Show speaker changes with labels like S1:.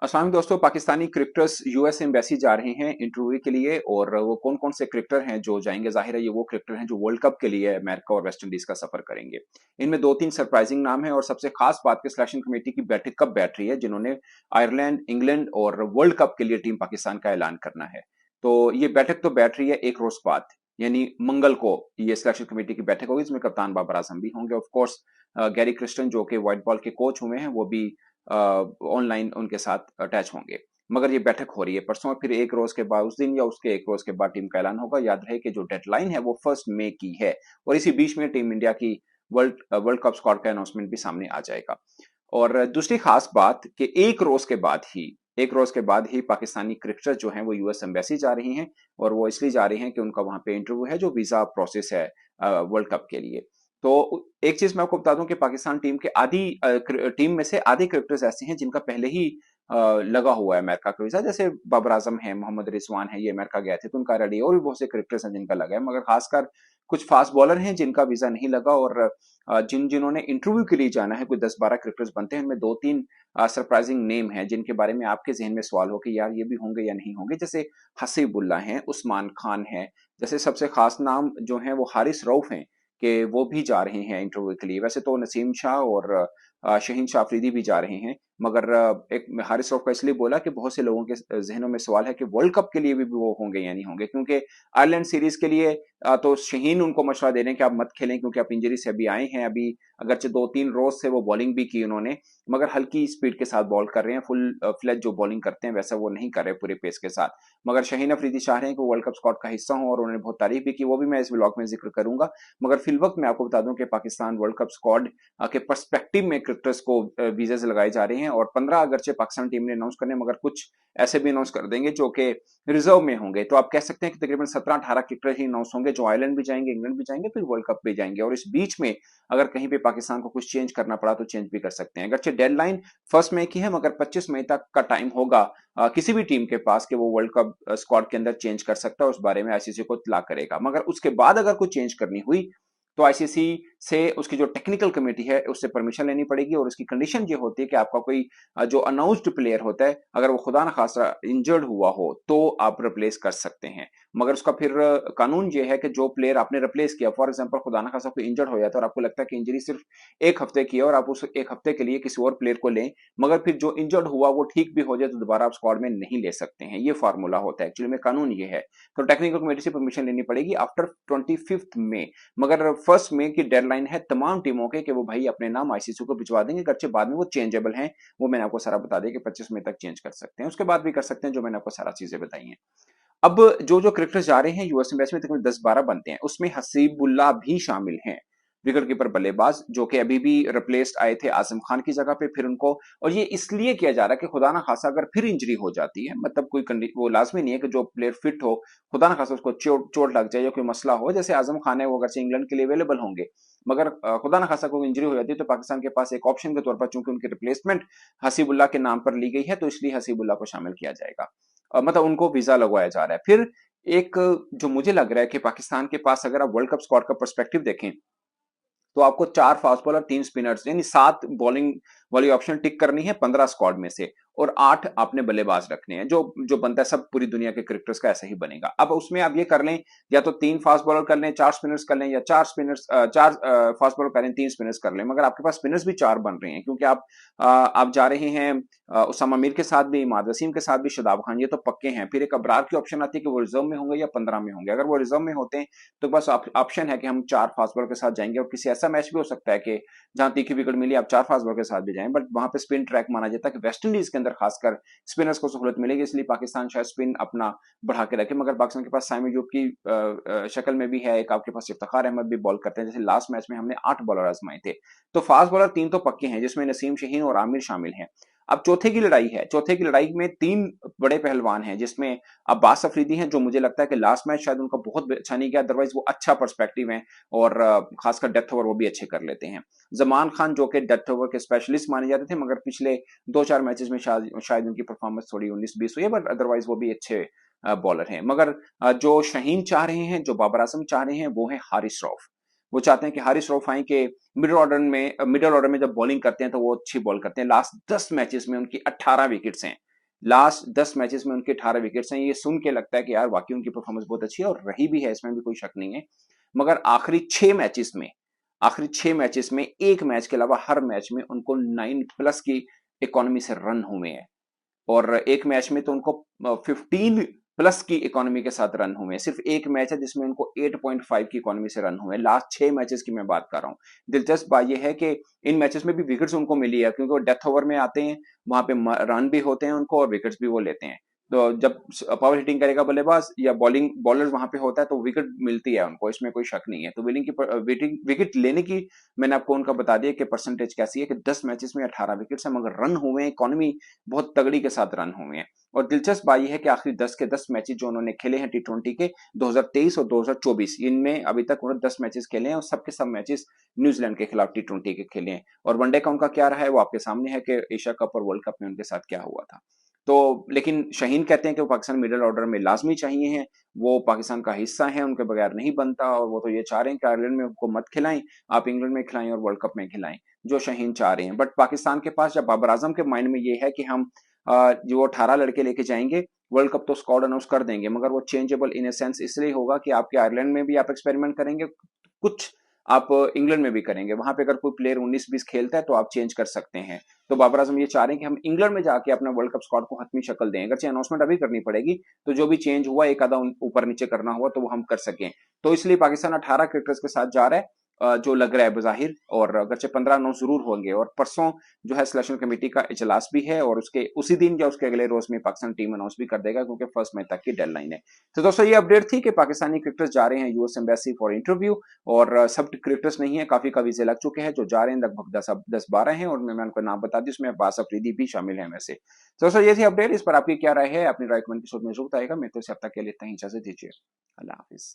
S1: अस्सलाम दोस्तों, Pakistani cricketers US embassy जा रहे हैं इंटरव्यू के लिए। और वो कौन कौन से क्रिकेटर हैं जो जाएंगे? जाहिर है ये वो क्रिकेटर हैं जो वर्ल्ड कप के लिए अमेरिका और वेस्ट इंडीज का सफर करेंगे। इनमें दो तीन सरप्राइजिंग नाम है और सबसे खास बात कि सिलेक्शन कमेटी की बैठक कब बैठ रही है, जिन्होंने आयरलैंड, इंग्लैंड और वर्ल्ड कप के लिए टीम पाकिस्तान का ऐलान करना है। तो ये बैठक तो बैठ रही है एक रोज बाद, यानी मंगल को ये सिलेक्शन कमेटी की बैठक होगी, जिसमें कप्तान बाबर आजम भी होंगे। ऑफ कोर्स गैरी क्रिस्टन जो कि व्हाइट बॉल के कोच हुए हैं वो भी ऑनलाइन उनके साथ अटैच होंगे। मगर ये बैठक हो रही है परसों, फिर एक रोज के बाद उस दिन या उसके एक रोज के बाद टीम का ऐलान होगा। याद रहे कि जो डेडलाइन है वो 1 मई की है और इसी बीच में टीम इंडिया की वर्ल्ड कप स्क्वाड का अनाउंसमेंट भी सामने आ जाएगा। और दूसरी खास बात कि एक रोज के बाद ही पाकिस्तानी क्रिकेटर जो हैं वो यूएस एम्बेसी जा रही हैं। और वो इसलिए जा रही हैं कि उनका वहां पे इंटरव्यू है, जो वीजा प्रोसेस है वर्ल्ड कप के लिए। तो एक चीज मैं आपको बता दूं कि पाकिस्तान टीम में से आधे क्रिकेटर्स ऐसे हैं जिनका पहले ही लगा हुआ है अमेरिका का वीजा। जैसे बाबर आजम है, मोहम्मद रिजवान है, ये अमेरिका गए थे तो उनका रेडी है। और भी बहुत से क्रिकेटर्स हैं जिनका लगा है, मगर खासकर कुछ फास्ट बॉलर हैं जिनका वीजा नहीं लगा। और जिन्होंने इंटरव्यू के लिए जाना है, कोई 10-12 क्रिकेटर्स बनते हैं। इनमें दो तीन सरप्राइजिंग नेम है जिनके बारे में आपके जहन में सवाल हो कि यार ये भी होंगे या नहीं होंगे। जैसे हसीबुल्ला हैं, उस्मान खान है। जैसे सबसे खास नाम जो है वो हारिस रऊफ हैं कि वो भी जा रहे हैं इंटरव्यू के लिए। वैसे तो नसीम शाह और शहीन शाह अफरीदी भी जा रहे हैं, मगर एक हारिस रऊफ का इसलिए बोला कि बहुत से लोगों के जहनों में सवाल है कि वर्ल्ड कप के लिए भी वो होंगे या नहीं होंगे। क्योंकि आयरलैंड सीरीज के लिए तो शहीन उनको मशवरा दे रहे हैं कि आप मत खेलें, क्योंकि आप इंजरी से अभी आए हैं। अभी अगरचे 2-3 रोज से वो बॉलिंग भी की उन्होंने, मगर हल्की स्पीड के साथ बॉल कर रहे हैं। फुल फ्लैज जो बॉलिंग करते हैं वैसा वो नहीं कर रहे पूरे पेस के साथ। मगर शहीन अफरीदी चाह रहे हैं कि वो वर्ल्ड कप स्क्वाड का हिस्सा हो और उन्होंने बहुत तारीफ भी की, वो भी मैं इस व्लॉग में जिक्र करूंगा। मगर फिल वक्त मैं आपको बता दूं कि पाकिस्तान वर्ल्ड कप स्क्वाड के पर्सपेक्टिव में क्रिकेटर्स को वीजे लगाए जा रहे हैं। और 15 अगरचे पाकिस्तान टीम ने अनाउंस करने, मगर कुछ ऐसे भी अनाउंस कर देंगे जो कि रिजर्व में होंगे। तो आप कह सकते हैं कि तकरीबन 17-18 क्रिकेटर ही अनाउंस होंगे जो आयरलैंड भी जाएंगे, इंग्लैंड भी जाएंगे, फिर वर्ल्ड कप भी जाएंगे। और इस बीच में अगर कहीं पे पाकिस्तान को कुछ चेंज करना पड़ा तो चेंज भी कर सकते हैं। अगरचे डेडलाइन 1 मई की है, मगर 25 मई तक का टाइम होगा किसी भी टीम के पास कि वो वर्ल्ड कप स्क्वाड के अंदर चेंज कर सकता है। उस बारे में आईसीसी को इत्तला करेगा। मगर उसके बाद अगर कोई चेंज करनी हुई तो आईसीसी से उसकी जो टेक्निकल कमेटी है उससे परमिशन लेनी पड़ेगी। और उसकी कंडीशन ये होती है कि आपका कोई जो अनाउंस्ड प्लेयर होता है, अगर वो खुदा न खास्ता इंजर्ड हुआ हो तो आप रिप्लेस कर सकते हैं। मगर उसका फिर कानून ये है कि जो प्लेयर आपने रिप्लेस किया, फॉर एग्जांपल खुदा न खास्ता कोई इंजर्ड हो जाता है और आपको लगता है कि इंजरी सिर्फ 1 हफ्ते की है और आप उस 1 हफ्ते के लिए किसी और प्लेयर को लें, मगर फिर जो इंजर्ड हुआ वो ठीक भी हो जाए तो दोबारा आप स्क्वाड में नहीं ले सकते हैं। ये फार्मूला होता है, एक्चुअली में कानून ये है। तो टेक्निकल कमेटी से परमिशन लेनी पड़ेगी आफ्टर 25 मई। मगर 1 मई की डेडलाइन है तमाम टीमों के कि वो भाई अपने नाम आईसीसी को भिजवा देंगे। अगरचे बाद में वो चेंजेबल हैं, वो मैंने आपको सारा बता दिया कि 25 मई तक चेंज कर सकते हैं, उसके बाद भी कर सकते हैं, जो मैंने आपको सारा चीजें बताई हैं। अब जो जो क्रिकेटर्स जा रहे हैं यूएस मैच में, तकरीबन 10-12 बनते हैं, उसमें हसीबुल्ला भी शामिल हैं। विकेट कीपर बल्लेबाज जो कि अभी भी रिप्लेस्ड आए थे आजम खान की जगह पे, फिर उनको। और ये इसलिए किया जा रहा है कि खुदा ना खासा अगर फिर इंजरी हो जाती है, मतलब वो लाजमी नहीं है कि जो प्लेयर फिट हो, खुदा ना खासा उसको चोट चोट लग जाए या कोई मसला हो। जैसे आजम खान है, वो अगर से इंग्लैंड के लिए अवेलेबल होंगे, मगर खुदा ना खासा कोई इंजरी हो जाती है तो पाकिस्तान के पास एक ऑप्शन के तौर पर, चूंकि उनकी रिप्लेसमेंट हसीबुल्ला के नाम पर ली गई है, तो इसलिए हसीबुल्ला को शामिल किया जाएगा। मतलब उनको वीजा लगवाया जा रहा है। फिर एक जो मुझे लग रहा है कि पाकिस्तान के पास, अगर आप वर्ल्ड कप स्क्वाड का पर्सपेक्टिव देखें, तो आपको 4 फास्ट बॉलर, 3 स्पिनर्स, यानी 7 बॉलिंग वाली ऑप्शन टिक करनी है 15 स्क्वाड में से। और 8 आपने बल्लेबाज रखने हैं। जो जो बनता है सब पूरी दुनिया के क्रिकेटर्स का ऐसा ही बनेगा। अब उसमें आप ये कर लें, या तो 3 फास्ट बॉलर कर लें, 4 स्पिनर्स कर लें, या 4 फास्ट बॉलर कर लें, 3 स्पिनर्स कर लें। मगर आपके पास स्पिनर्स भी 4 बन रहे हैं, क्योंकि आप जा रहे हैं उसामा मीर के साथ भी, इमाद वसीम के साथ भी, शादाब खान, ये तो पक्के हैं। फिर एक अबरार की ऑप्शन आती है कि वो रिजर्व में होंगे या 15 में होंगे। अगर वो रिजर्व में होते हैं तो बस ऑप्शन है कि हम 4 फास्ट बॉलर के साथ जाएंगे। और किसी ऐसा मैच भी हो सकता है कि जहां तीखी विकेट मिली, आप 4 फास्ट बॉलर के साथ भी जाएं, बट वहां पे स्पिन ट्रैक माना जाता है कि वेस्ट इंडीज के अंदर खासकर स्पिनर्स को सहूलत मिलेगी, इसलिए पाकिस्तान शायद स्पिन अपना बढ़ा के रखे। मगर पाकिस्तान के पास साइम अयूब की शक्ल में भी है, एक आपके पास इफ्तिखार अहमद भी बॉल करते हैं। जैसे लास्ट मैच में हमने 8 बॉलर आजमाए थे। तो फास्ट बॉलर 3 तो पक्के हैं, जिसमें नसीम, शहीन और आमिर शामिल हैं। अब चौथे की लड़ाई है। चौथे की लड़ाई में 3 बड़े पहलवान हैं, जिसमें अब्बास अफरीदी हैं, जो मुझे लगता है कि लास्ट मैच शायद उनका बहुत अच्छा नहीं गया, अदरवाइज वो अच्छा पर्सपेक्टिव है। और खासकर डेथ ओवर वो भी अच्छे कर लेते हैं। जमान खान जो कि डेथ ओवर के स्पेशलिस्ट माने जाते थे, मगर पिछले 2-4 मैचेस में शायद उनकी परफॉर्मेंस थोड़ी 19-20 हुई है, बट अदरवाइज वो भी अच्छे बॉलर हैं। मगर जो शाहीन चाह रहे हैं, जो बाबर आजम चाह रहे हैं, वो है हारिस रऊफ। वो चाहते हैं कि हारिस रऊफ आए कि मिडिल ऑर्डर में जब बॉलिंग करते हैं तो वो अच्छी बॉल करते हैं। लास्ट 10 मैचेस में उनकी 18 विकेट्स हैं। लास्ट 10 मैचेस में उनके 18 विकेट्स हैं। ये सुन के लगता है कि यार वाकई उनकी परफॉर्मेंस बहुत अच्छी है और रही भी है, इसमें भी कोई शक नहीं है। मगर आखिरी 6 मैचेस में एक मैच के अलावा हर मैच में उनको 9 प्लस की इकोनॉमी से रन हुए हैं और एक मैच में तो उनको 15 प्लस की इकोनॉमी के साथ रन हुए हैं। सिर्फ एक मैच है जिसमें उनको 8.5 की इकोनॉमी से रन हुए हैं। लास्ट 6 मैचेस की मैं बात कर रहा हूँ। दिलचस्प बात यह है कि इन मैचेस में भी विकेट्स उनको मिली है क्योंकि वो डेथ ओवर में आते हैं, वहां पे रन भी होते हैं उनको और विकेट्स भी वो लेते हैं। तो जब पावर हिटिंग करेगा बल्लेबाज या बॉलिंग बॉलर वहां पे होता है तो विकेट मिलती है उनको, इसमें कोई शक नहीं है। तो विकेट लेने की मैंने आपको उनका बता दिया कि परसेंटेज कैसी है कि 10 मैचेस में 18 विकेट्स है मगर रन हुए हैं, इकोनॉमी बहुत तगड़ी के साथ रन हुए हैं। और दिलचस्प बात यह है कि आखिरी 10 के 10 मैचेस जो उन्होंने खेले हैं टी20 के 2023 और 2024, इनमें अभी तक उन्होंने 10 मैचेस खेले हैं और सबके सब मैचेस न्यूजीलैंड के खिलाफ टी20 के खेले हैं। और वनडे का उनका क्या रहा है वो आपके सामने है कि एशिया कप और वर्ल्ड कप में उनके साथ क्या हुआ था। तो लेकिन शाहीन कहते हैं कि वो पाकिस्तान मिडिल ऑर्डर में लाजमी चाहिए हैं, वो पाकिस्तान का हिस्सा है, उनके बगैर नहीं बनता और वो तो ये चाह रहे हैं कि आयरलैंड में उनको मत खिलाएं, आप इंग्लैंड में खिलाएं और वर्ल्ड कप में खिलाएं, जो शाहीन चाह रहे हैं। बट पाकिस्तान के पास जब बाबर आजम के माइंड में ये है कि हम जो 18 लड़के लेके जाएंगे वर्ल्ड कप तो स्क्वाड अनाउंस कर देंगे मगर वो चेंजेबल इन ए सेंस इसलिए होगा कि आपके आयरलैंड में भी आप एक्सपेरिमेंट करेंगे, कुछ आप इंग्लैंड में भी करेंगे, वहां पे अगर कोई प्लेयर 19-20 खेलता है तो आप चेंज कर सकते हैं। तो बाबर आजम ये चाह रहे हैं कि हम इंग्लैंड में जाके अपना वर्ल्ड कप स्क्वाड को हतमी शक्ल दें, अगरचे अनाउंसमेंट अभी करनी पड़ेगी तो जो भी चेंज हुआ एक आधा ऊपर नीचे करना हुआ तो वो हम कर सकें। तो इसलिए पाकिस्तान 18 क्रिकेटर्स के साथ जा रहा है जो लग रहा है बजाहिर, और अगरचे 15 अनाउंस जरूर होंगे। और परसों जो है सिलेक्शन कमेटी का इजलास भी है और उसके उसी दिन या उसके अगले रोज में पाकिस्तान टीम अनाउंस भी कर देगा क्योंकि फर्स्ट मैच तक की डेडलाइन है। तो दोस्तों ये अपडेट थी कि पाकिस्तानी क्रिकेटर्स जा रहे हैं यूएस एम्बेसी फॉर इंटरव्यू और सब क्रिकेटर्स नहीं है, काफी का वीजे लग चुके हैं, जो जा रहे हैं लगभग 10-12 हैं और मैं उनको नाम बता दी उसमें अब्बास अफरीदी भी शामिल है वैसे। तो दोस्तों ये थी अपडेट, इस पर आपकी क्या राय है, अपनी राय कमेंट के में जरूर बताएगा। मैं तो इस हफ्ता के लिए इतना ही, इजाजत दीजिए, अल्लाह हाफिज।